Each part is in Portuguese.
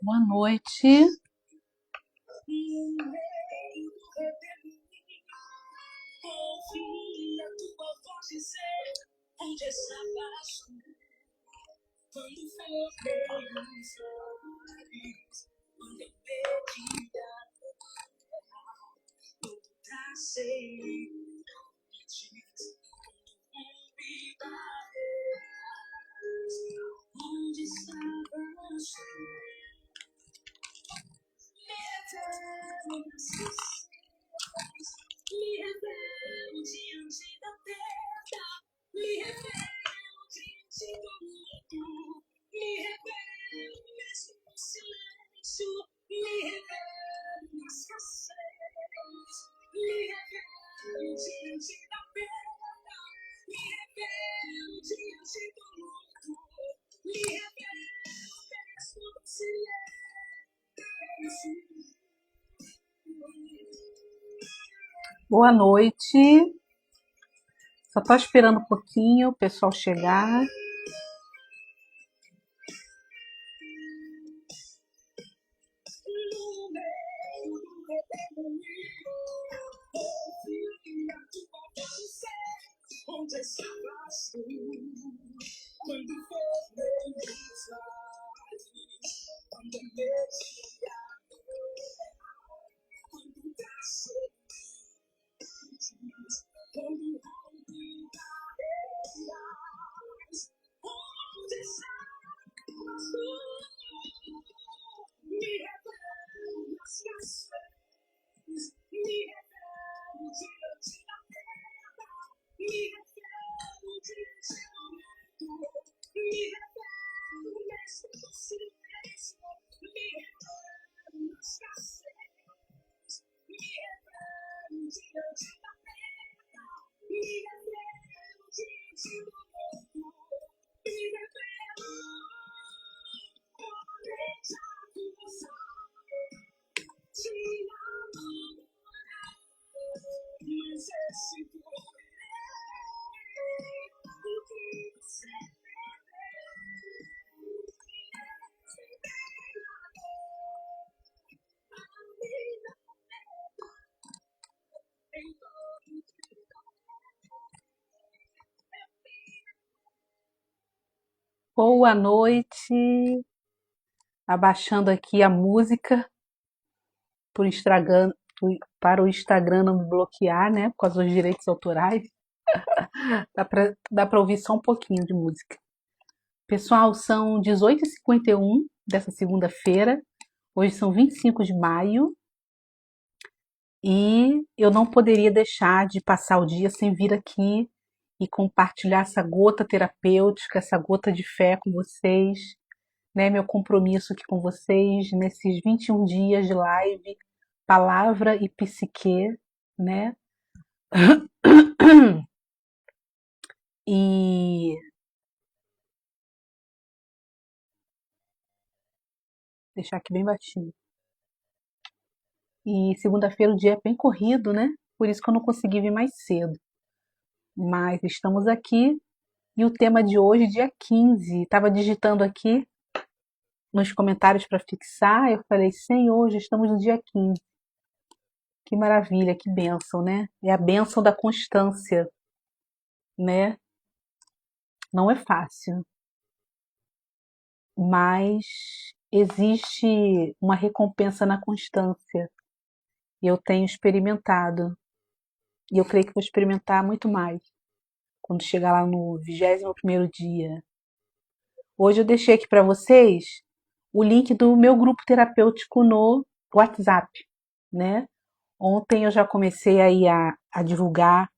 Boa noite. Boa noite. Só tô esperando um pouquinho o pessoal chegar. Boa noite. Abaixando aqui a música para o Instagram não me bloquear, né? Por causa dos direitos autorais. Dá para ouvir só um pouquinho de música. Pessoal, são 18h51 dessa segunda-feira. Hoje são 25 de maio. E eu não poderia deixar de passar o dia sem vir aqui e compartilhar essa gota terapêutica, essa gota de fé com vocês, né? Meu compromisso aqui com vocês nesses 21 dias de live, palavra e psique, né? E deixar aqui bem baixinho. E segunda-feira o dia é bem corrido, né? Por isso que eu não consegui vir mais cedo. Mas estamos aqui e o tema de hoje, dia 15, estava digitando aqui nos comentários para fixar. Eu falei, Senhor, já estamos no dia 15. Que maravilha, que bênção, né? É a bênção da constância, né? Não é fácil, mas existe uma recompensa na constância. E eu tenho experimentado. E eu creio que vou experimentar muito mais quando chegar lá no 21º dia. Hoje eu deixei aqui para vocês o link do meu grupo terapêutico no WhatsApp, né? Ontem eu já comecei aí a divulgar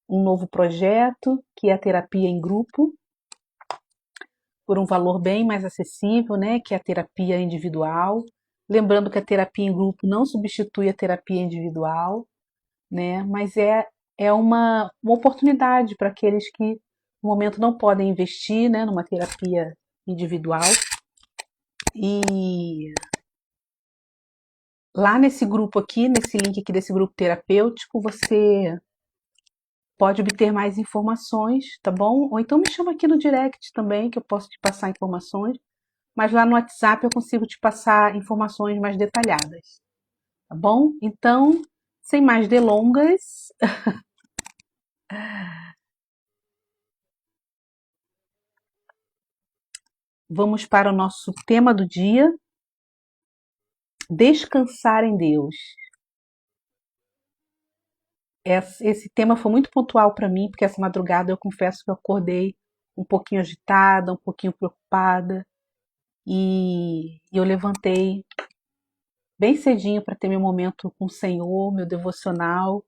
um novo projeto, que é a terapia em grupo, por um valor bem mais acessível, né? Que é a terapia individual. Lembrando que a terapia em grupo não substitui a terapia individual, né? Mas é uma oportunidade para aqueles que no momento não podem investir, né, numa terapia individual. E lá nesse grupo aqui, nesse link aqui desse grupo terapêutico, você pode obter mais informações, tá bom? Ou então me chama aqui no direct também, que eu posso te passar informações. Mas lá no WhatsApp eu consigo te passar informações mais detalhadas, tá bom? Então, sem mais delongas, vamos para o nosso tema do dia: descansar em Deus. Esse tema foi muito pontual para mim, porque essa madrugada eu confesso que eu acordei um pouquinho agitada, um pouquinho preocupada, e eu levantei bem cedinho para ter meu momento com o Senhor, meu devocional.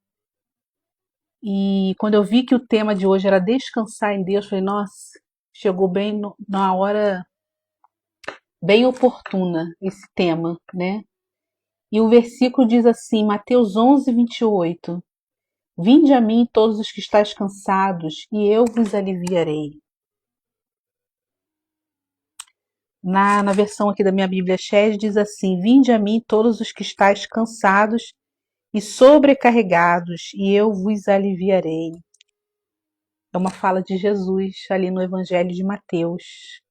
E quando eu vi que o tema de hoje era descansar em Deus, eu falei, nossa, chegou bem na hora bem oportuna esse tema, né? E o versículo diz assim, Mateus 11:28: Vinde a mim todos os que estáis cansados, e eu vos aliviarei. Na versão aqui da minha Bíblia Shed diz assim: Vinde a mim todos os que estáis cansados e sobrecarregados, e eu vos aliviarei. É uma fala de Jesus ali no Evangelho de Mateus.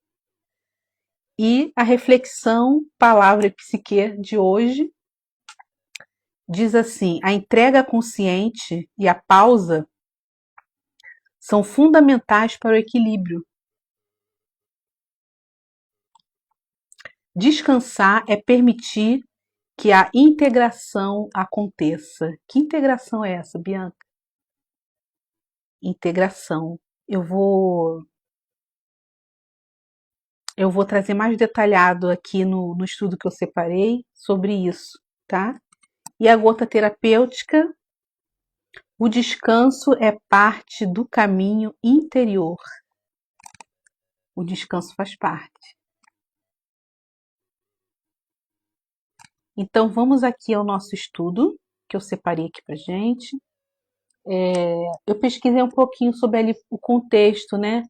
E a reflexão, palavra e psique de hoje diz assim: a entrega consciente e a pausa são fundamentais para o equilíbrio. Descansar é permitir que a integração aconteça. Que integração é essa, Bianca? Integração. Eu vou trazer mais detalhado aqui no estudo que eu separei sobre isso, tá? E a gota terapêutica, o descanso é parte do caminho interior. O descanso faz parte. Então vamos aqui ao nosso estudo que eu separei aqui pra gente. Eu pesquisei um pouquinho sobre ali o contexto, né?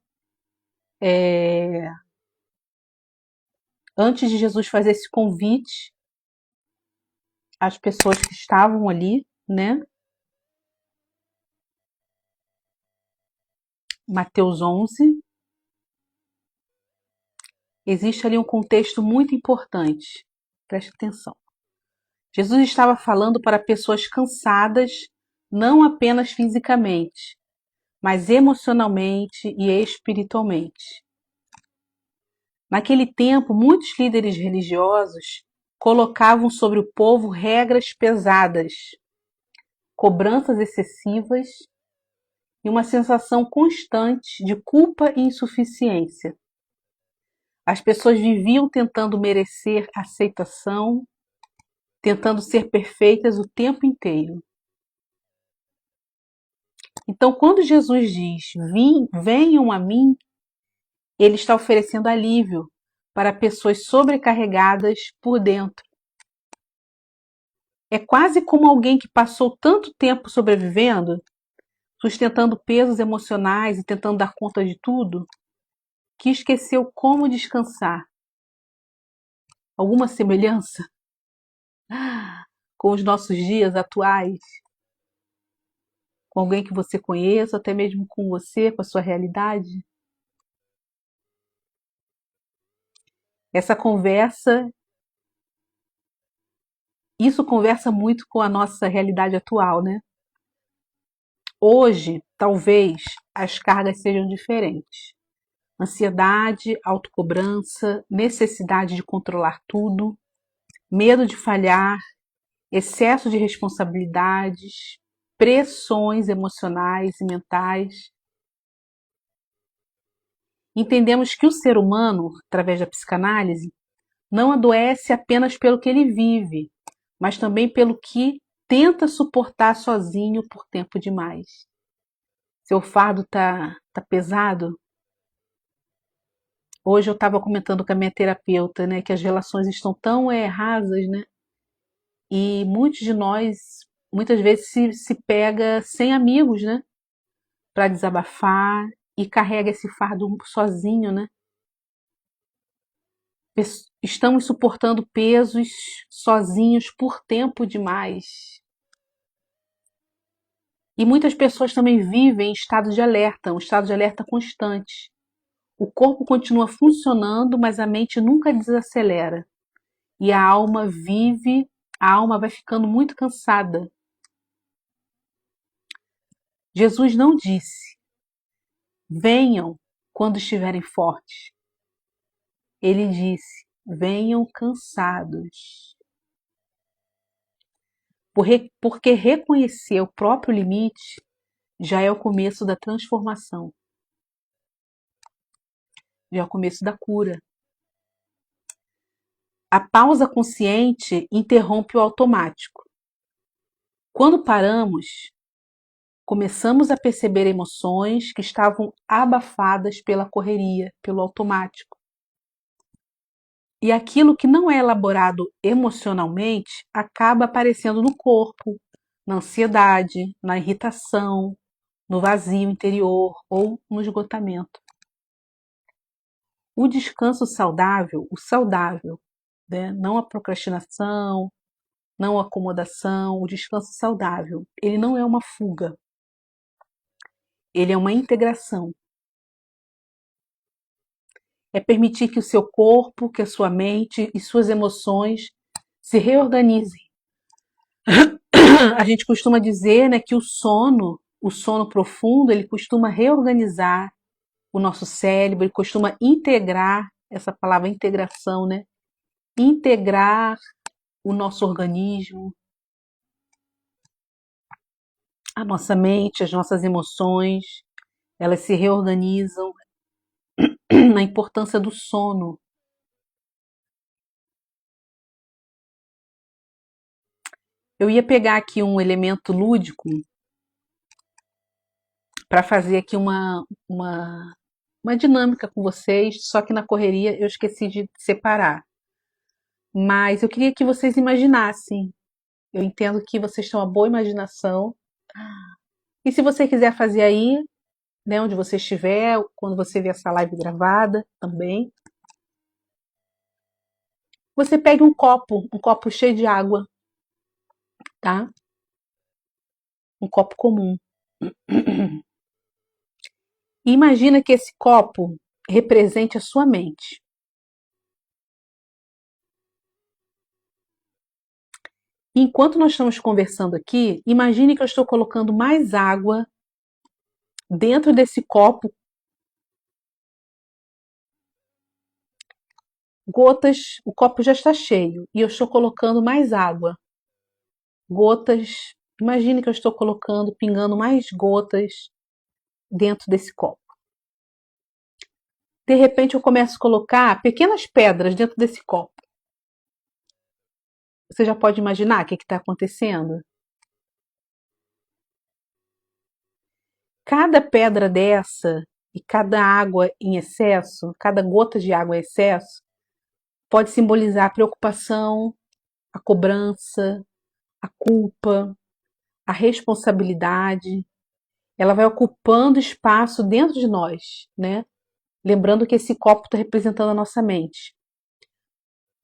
Antes de Jesus fazer esse convite às pessoas que estavam ali, né? Mateus 11, existe ali um contexto muito importante. Preste atenção. Jesus estava falando para pessoas cansadas, não apenas fisicamente, mas emocionalmente e espiritualmente. Naquele tempo, muitos líderes religiosos colocavam sobre o povo regras pesadas, cobranças excessivas e uma sensação constante de culpa e insuficiência. As pessoas viviam tentando merecer aceitação, tentando ser perfeitas o tempo inteiro. Então, quando Jesus diz: venham a mim, ele está oferecendo alívio para pessoas sobrecarregadas por dentro. É quase como alguém que passou tanto tempo sobrevivendo, sustentando pesos emocionais e tentando dar conta de tudo, que esqueceu como descansar. Alguma semelhança com os nossos dias atuais? Com alguém que você conheça, até mesmo com você, com a sua realidade? Essa conversa, isso conversa muito com a nossa realidade atual, né? Hoje, talvez as cargas sejam diferentes. Ansiedade, autocobrança, necessidade de controlar tudo, medo de falhar, excesso de responsabilidades, pressões emocionais e mentais. Entendemos que o ser humano, através da psicanálise, não adoece apenas pelo que ele vive, mas também pelo que tenta suportar sozinho por tempo demais. Seu fardo tá pesado? Hoje eu estava comentando com a minha terapeuta, né, que as relações estão tão rasas, né? E muitos de nós, muitas vezes, se pega sem amigos, né? Para desabafar e carrega esse fardo sozinho, né? Estamos suportando pesos sozinhos por tempo demais. E muitas pessoas também vivem em estado de alerta, um estado de alerta constante. O corpo continua funcionando, mas a mente nunca desacelera. E a alma vai ficando muito cansada. Jesus não disse: venham quando estiverem fortes. Ele disse: venham cansados. Porque reconhecer o próprio limite já é o começo da transformação, já é o começo da cura. A pausa consciente interrompe o automático. Quando paramos, começamos a perceber emoções que estavam abafadas pela correria, pelo automático. E aquilo que não é elaborado emocionalmente acaba aparecendo no corpo, na ansiedade, na irritação, no vazio interior ou no esgotamento. O descanso saudável, o saudável, né? Não a procrastinação, não a acomodação, o descanso saudável, ele não é uma fuga, ele é uma integração. É permitir que o seu corpo, que a sua mente e suas emoções se reorganizem. A gente costuma dizer, né, que o sono profundo, ele costuma reorganizar o nosso cérebro, ele costuma integrar, essa palavra integração, né? Integrar o nosso organismo, a nossa mente, as nossas emoções, elas se reorganizam. A importância do sono. Eu ia pegar aqui um elemento lúdico para fazer aqui uma dinâmica com vocês, só que na correria eu esqueci de separar. Mas eu queria que vocês imaginassem. Eu entendo que vocês têm uma boa imaginação. E se você quiser fazer aí, né, onde você estiver, quando você ver essa live gravada também, você pegue um copo cheio de água, tá? Um copo comum. E imagina que esse copo represente a sua mente. E enquanto nós estamos conversando aqui, imagine que eu estou colocando mais água dentro desse copo. Gotas, o copo já está cheio e eu estou colocando mais água. Gotas, imagine que eu estou colocando, pingando mais gotas dentro desse copo. De repente eu começo a colocar pequenas pedras dentro desse copo. Você já pode imaginar o que está acontecendo? Cada pedra dessa e cada água em excesso, cada gota de água em excesso, pode simbolizar a preocupação, a cobrança, a culpa, a responsabilidade. Ela vai ocupando espaço dentro de nós, né? Lembrando que esse copo está representando a nossa mente.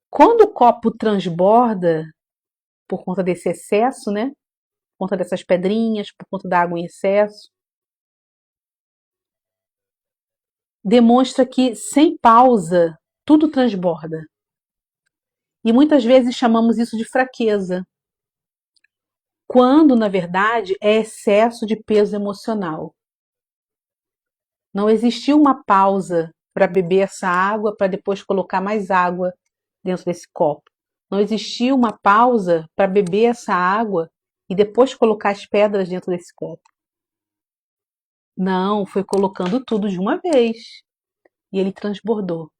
Quando o copo transborda, por conta desse excesso, né? Por conta dessas pedrinhas, por conta da água em excesso, demonstra que sem pausa tudo transborda. E muitas vezes chamamos isso de fraqueza, quando na verdade é excesso de peso emocional. Não existiu uma pausa para beber essa água para depois colocar mais água dentro desse copo. Não existiu uma pausa para beber essa água e depois colocar as pedras dentro desse copo. Não, foi colocando tudo de uma vez e ele transbordou.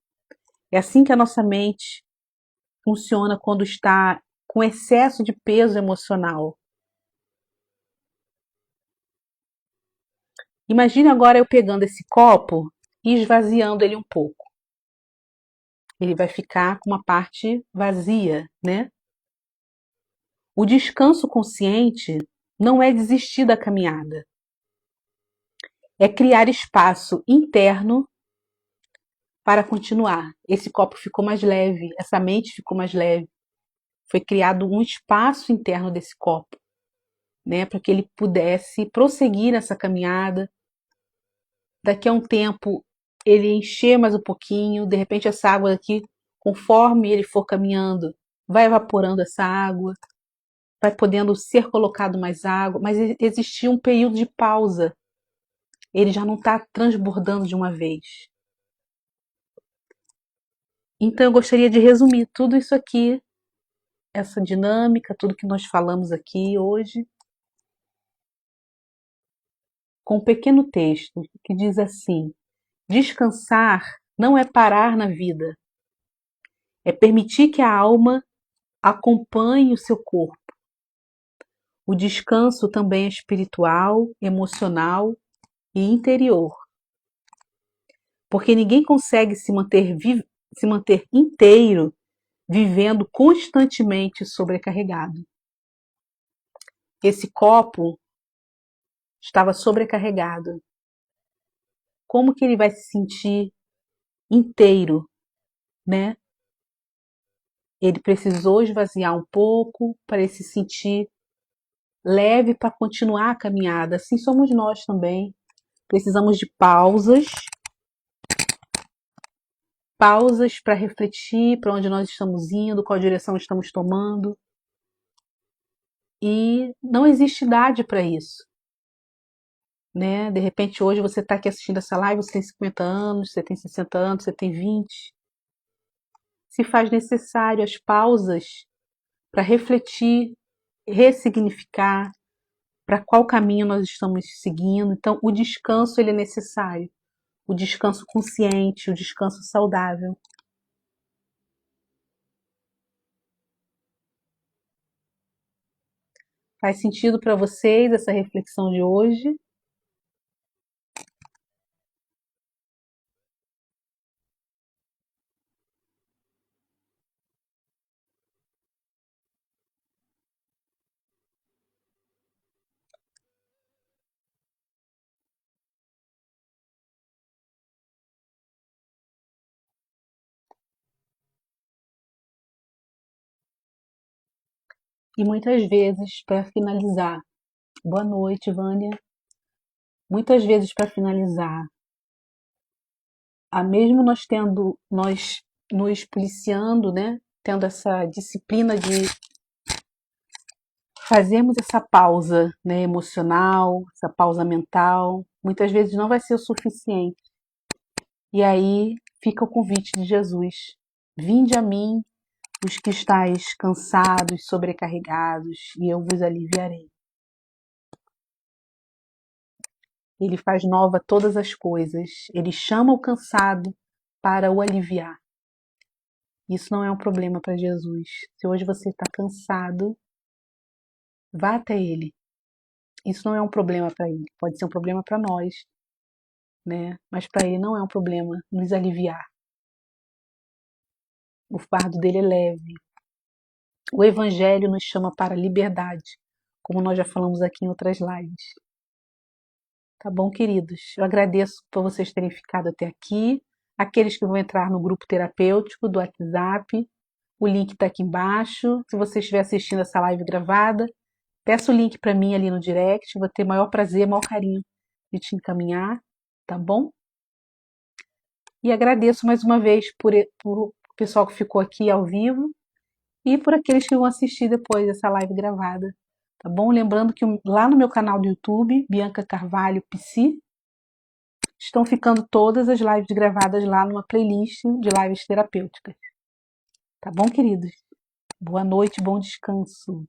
É assim que a nossa mente funciona quando está com excesso de peso emocional. Imagine agora eu pegando esse copo e esvaziando ele um pouco. Ele vai ficar com uma parte vazia, né? O descanso consciente não é desistir da caminhada, é criar espaço interno para continuar. Esse copo ficou mais leve, essa mente ficou mais leve. Foi criado um espaço interno desse copo, né, para que ele pudesse prosseguir nessa caminhada. Daqui a um tempo ele encher mais um pouquinho, de repente essa água aqui, conforme ele for caminhando, vai evaporando essa água, vai podendo ser colocado mais água, mas existia um período de pausa. Ele já não está transbordando de uma vez. Então eu gostaria de resumir tudo isso aqui, essa dinâmica, tudo que nós falamos aqui hoje, com um pequeno texto que diz assim: descansar não é parar na vida, é permitir que a alma acompanhe o seu corpo. O descanso também é espiritual, emocional e interior, porque ninguém consegue se manter inteiro vivendo constantemente sobrecarregado. Esse copo estava sobrecarregado. Como que ele vai se sentir inteiro, né? Ele precisou esvaziar um pouco para ele se sentir leve para continuar a caminhada. Assim somos nós também. Precisamos de pausas para refletir para onde nós estamos indo, qual direção estamos tomando. E não existe idade para isso, né? De repente hoje você está aqui assistindo essa live, você tem 50 anos, você tem 60 anos, você tem 20. Se faz necessário as pausas para refletir, ressignificar para qual caminho nós estamos seguindo. Então, o descanso ele é necessário, o descanso consciente, o descanso saudável. Faz sentido para vocês essa reflexão de hoje? E muitas vezes, para finalizar, boa noite, Vânia. Muitas vezes, para finalizar, mesmo nós nos policiando, né? Tendo essa disciplina de fazermos essa pausa, né, emocional, essa pausa mental, muitas vezes não vai ser o suficiente. E aí fica o convite de Jesus: vinde a mim, os que estáis cansados, sobrecarregados, e eu vos aliviarei. Ele faz nova todas as coisas. Ele chama o cansado para o aliviar. Isso não é um problema para Jesus. Se hoje você está cansado, vá até Ele. Isso não é um problema para Ele. Pode ser um problema para nós, né? Mas para Ele não é um problema nos aliviar. O fardo dele é leve. O Evangelho nos chama para a liberdade, como nós já falamos aqui em outras lives. Tá bom, queridos? Eu agradeço por vocês terem ficado até aqui. Aqueles que vão entrar no grupo terapêutico do WhatsApp, o link está aqui embaixo. Se você estiver assistindo essa live gravada, peça o link para mim ali no direct. Vou ter maior prazer, maior carinho de te encaminhar, tá bom? E agradeço mais uma vez por o pessoal que ficou aqui ao vivo e por aqueles que vão assistir depois dessa live gravada. Tá bom? Lembrando que lá no meu canal do YouTube, Bianca Carvalho Psi, estão ficando todas as lives gravadas lá numa playlist de lives terapêuticas. Tá bom, queridos? Boa noite, bom descanso.